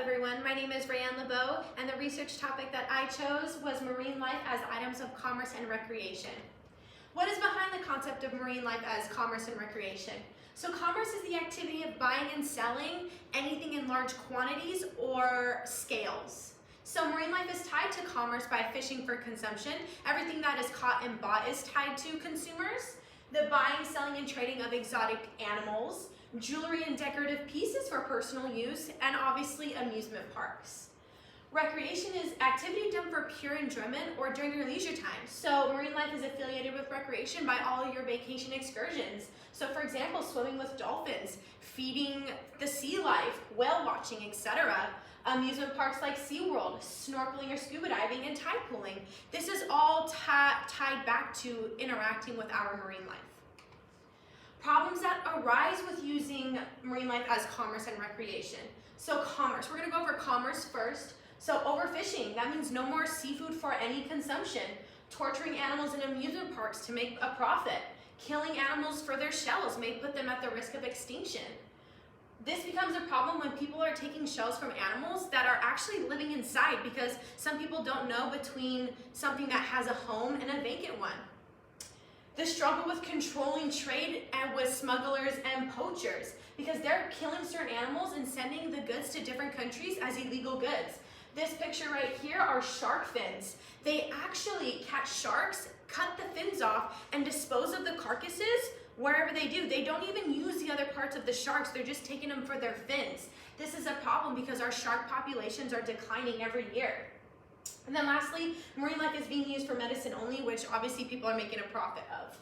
everyone. My name is Rayanne LeBeau, and the research topic that I chose was marine life as items of commerce and recreation. What is behind the concept of marine life as commerce and recreation? So commerce is the activity of buying and selling anything in large quantities or scales. So marine life is tied to commerce by fishing for consumption. Everything that is caught and bought is tied to consumers. The buying, selling, and trading of exotic animals, jewelry and decorative pieces for personal use, and obviously amusement parks. Recreation is activity done for pure enjoyment or during your leisure time. So marine life is affiliated with recreation by all your vacation excursions. So for example, swimming with dolphins, feeding the sea life, whale watching, etc. Amusement parks like SeaWorld, snorkeling or scuba diving, and tide pooling. This is all tied back to interacting with our marine life. Problems that arise with using marine life as commerce and recreation. So commerce, we're gonna go over commerce first. So overfishing, that means no more seafood for any consumption. Torturing animals in amusement parks to make a profit. Killing animals for their shells may put them at the risk of extinction. This becomes a problem when people are taking shells from animals that are actually living inside, because some people don't know between something that has a home and a vacant one. The struggle with controlling trade and with smugglers and poachers, because they're killing certain animals and sending the goods to different countries as illegal goods. This picture right here are shark fins. They actually catch sharks, cut the fins off, and dispose of the carcasses wherever they do. They don't even use the other parts of the sharks, they're just taking them for their fins. This is a problem because our shark populations are declining every year. And then lastly, marine life is being used for medicine only, which obviously people are making a profit of.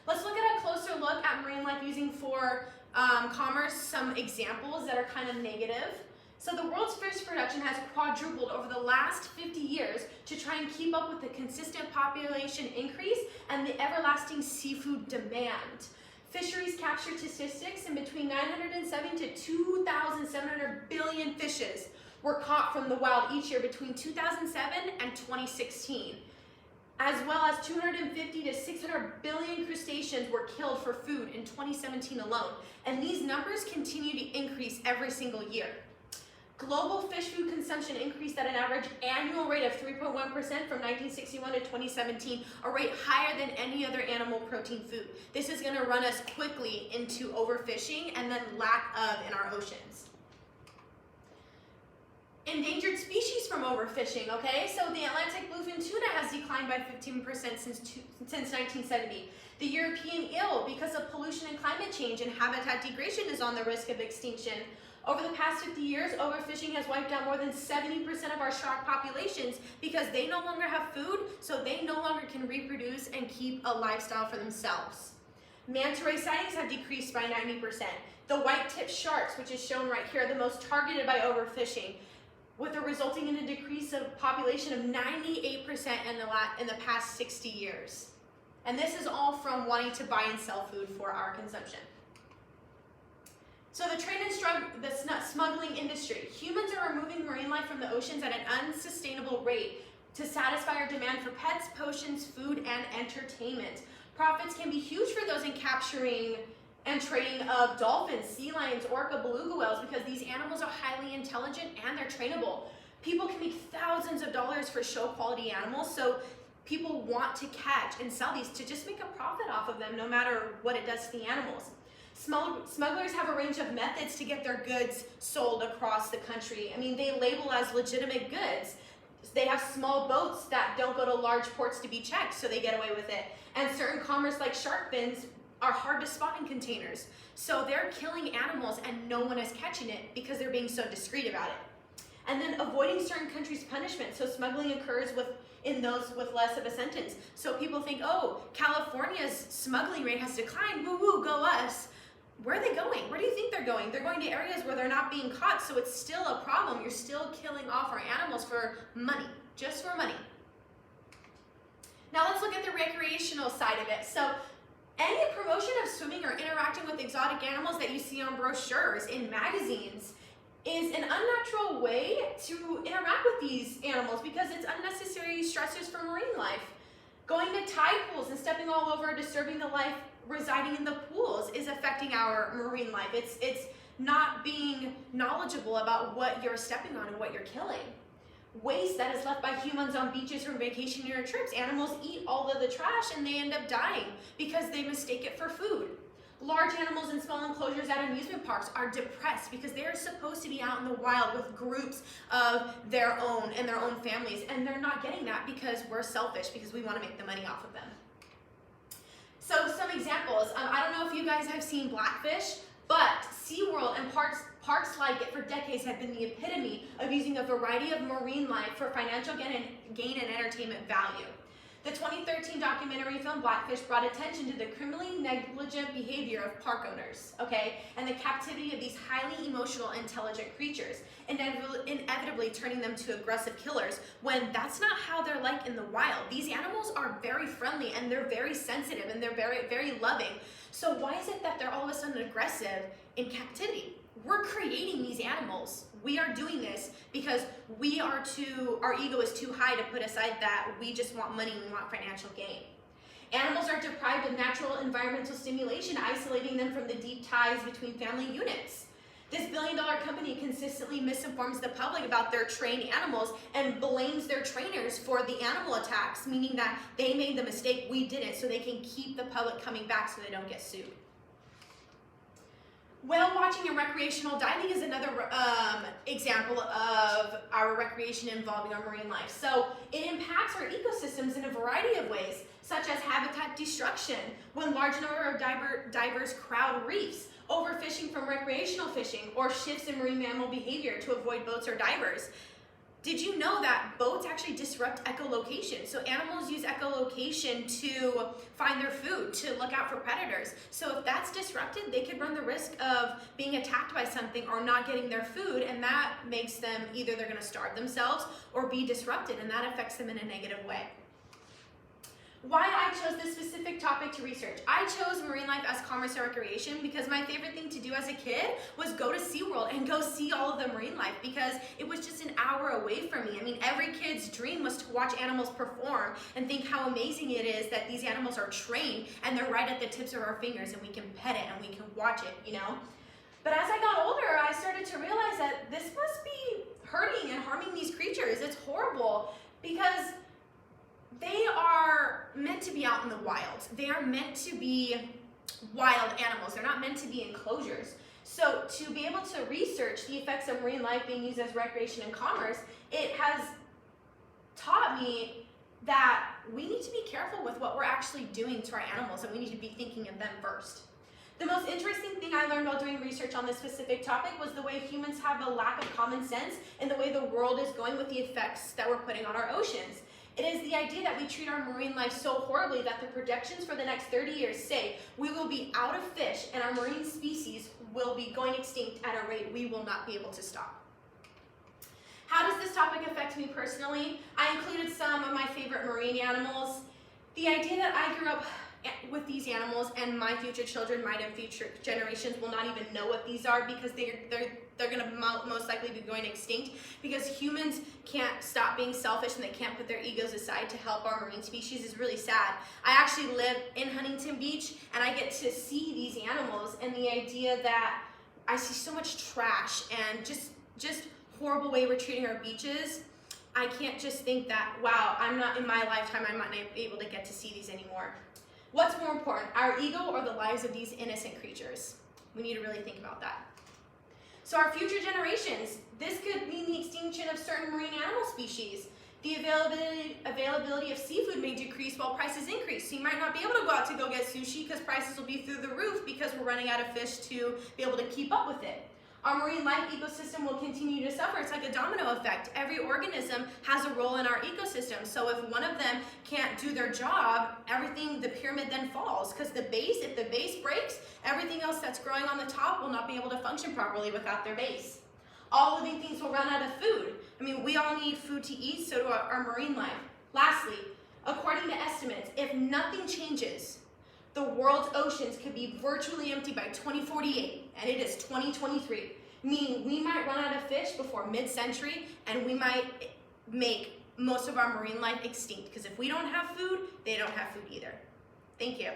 Let's look at a closer look at marine life using for commerce, some examples that are kind of negative. So the world's fish production has quadrupled over the last 50 years to try and keep up with the consistent population increase and the everlasting seafood demand. Fisheries capture statistics in between 907 to 2,700 billion fishes were caught from the wild each year between 2007 and 2016. As well as 250 to 600 billion crustaceans were killed for food in 2017 alone. And these numbers continue to increase every single year. Global fish food consumption increased at an average annual rate of 3.1% from 1961 to 2017, a rate higher than any other animal protein food. This is going to run us quickly into overfishing and then lack of in our oceans. Endangered species from overfishing, okay? So the Atlantic bluefin tuna has declined by 15% since 1970. The European eel, because of pollution and climate change and habitat degradation, is on the risk of extinction. Over the past 50 years, overfishing has wiped out more than 70% of our shark populations because they no longer have food, so they no longer can reproduce and keep a lifestyle for themselves. Manta ray sightings have decreased by 90%. The white-tipped sharks, which is shown right here, are the most targeted by overfishing, with a resulting in a decrease of population of 98% in the past 60 years. And this is all from wanting to buy and sell food for our consumption. So the trade and the smuggling industry. Humans are removing marine life from the oceans at an unsustainable rate to satisfy our demand for pets, potions, food, and entertainment. Profits can be huge for those in capturing and trading of dolphins, sea lions, orca, beluga whales, because these animals are highly intelligent and they're trainable. People can make thousands of dollars for show quality animals, so people want to catch and sell these to just make a profit off of them no matter what it does to the animals. Smugglers have a range of methods to get their goods sold across the country. I mean, they label as legitimate goods. They have small boats that don't go to large ports to be checked, so they get away with it. And certain commerce like shark fins are hard to spot in containers. So they're killing animals and no one is catching it because they're being so discreet about it. And then avoiding certain countries' punishment. So smuggling occurs in those with less of a sentence. So people think, oh, California's smuggling rate has declined, woo woo, go us. Where are they going? Where do you think they're going? They're going to areas where they're not being caught, so it's still a problem. You're still killing off our animals for money, just for money. Now let's look at the recreational side of it. So any promotion of swimming or interacting with exotic animals that you see on brochures, in magazines, is an unnatural way to interact with these animals because it's unnecessary stressors for marine life. Going to tide pools and stepping all over, disturbing the life residing in the pools is affecting our marine life. It's not being knowledgeable about what you're stepping on and what you're killing. Waste that is left by humans on beaches or vacationing trips. Animals eat all of the trash and they end up dying because they mistake it for food. Large animals in small enclosures at amusement parks are depressed because they are supposed to be out in the wild with groups of their own and their own families, and they're not getting that because we're selfish, because we want to make the money off of them. So some examples, I don't know if you guys have seen Blackfish, but SeaWorld and parks like it for decades have been the epitome of using a variety of marine life for financial gain and entertainment value. The 2013 documentary film Blackfish brought attention to the criminally negligent behavior of park owners, okay, and the captivity of these highly emotional, intelligent creatures, inevitably turning them to aggressive killers when that's not how they're like in the wild. These animals are very friendly and they're very sensitive and they're very, very loving. So why is it that they're all of a sudden aggressive in captivity? We're creating these animals. We are doing this because our ego is too high to put aside that we just want money, we want financial gain. Animals are deprived of natural environmental stimulation, isolating them from the deep ties between family units. This billion-dollar company consistently misinforms the public about their trained animals and blames their trainers for the animal attacks, meaning that they made the mistake, we didn't, so they can keep the public coming back so they don't get sued. Whale watching and recreational diving is another example of our recreation involving our marine life. So it impacts our ecosystems in a variety of ways, such as habitat destruction, when large number of divers crowd reefs, overfishing from recreational fishing, or shifts in marine mammal behavior to avoid boats or divers. Did you know that boats actually disrupt echolocation? So animals use echolocation to find their food, to look out for predators. So if that's disrupted, they could run the risk of being attacked by something or not getting their food, and that makes them either they're gonna starve themselves or be disrupted, and that affects them in a negative way. Why I chose this specific topic to research. I chose marine life as commerce and recreation because my favorite thing to do as a kid was go to SeaWorld and go see all of the marine life because it was just an hour away from me. I mean, every kid's dream was to watch animals perform and think how amazing it is that these animals are trained and they're right at the tips of our fingers and we can pet it and we can watch it, you know? But as I got older, I started to realize that this must be hurting and harming these creatures. It's horrible because they are meant to be out in the wild. They are meant to be wild animals. They're not meant to be enclosures. So to be able to research the effects of marine life being used as recreation and commerce, it has taught me that we need to be careful with what we're actually doing to our animals, and we need to be thinking of them first. The most interesting thing I learned while doing research on this specific topic was the way humans have a lack of common sense and the way the world is going with the effects that we're putting on our oceans. It is the idea that we treat our marine life so horribly that the projections for the next 30 years say we will be out of fish and our marine species will be going extinct at a rate we will not be able to stop. How does this topic affect me personally? I included some of my favorite marine animals. The idea that I grew up with these animals and my future children, my future generations will not even know what these are because they're going to most likely be going extinct because humans can't stop being selfish and they can't put their egos aside to help our marine species is really sad. I actually live in Huntington Beach and I get to see these animals, and the idea that I see so much trash and just horrible way we're treating our beaches, I can't just think that, wow, I'm not in my lifetime, I'm not able to get to see these anymore. What's more important, our ego or the lives of these innocent creatures? We need to really think about that. So our future generations, this could mean the extinction of certain marine animal species. The availability of seafood may decrease while prices increase. So you might not be able to go out to go get sushi because prices will be through the roof because we're running out of fish to be able to keep up with it. Our marine life ecosystem will continue to suffer. It's like a domino effect. Every organism has a role in our ecosystem. So if one of them can't do their job, the pyramid then falls. Because if the base breaks, everything else that's growing on the top will not be able to function properly without their base. All living things will run out of food. I mean, we all need food to eat, so do our marine life. Lastly, according to estimates, if nothing changes, the world's oceans could be virtually empty by 2048, and it is 2023, meaning we might run out of fish before mid-century, and we might make most of our marine life extinct, because if we don't have food, they don't have food either. Thank you.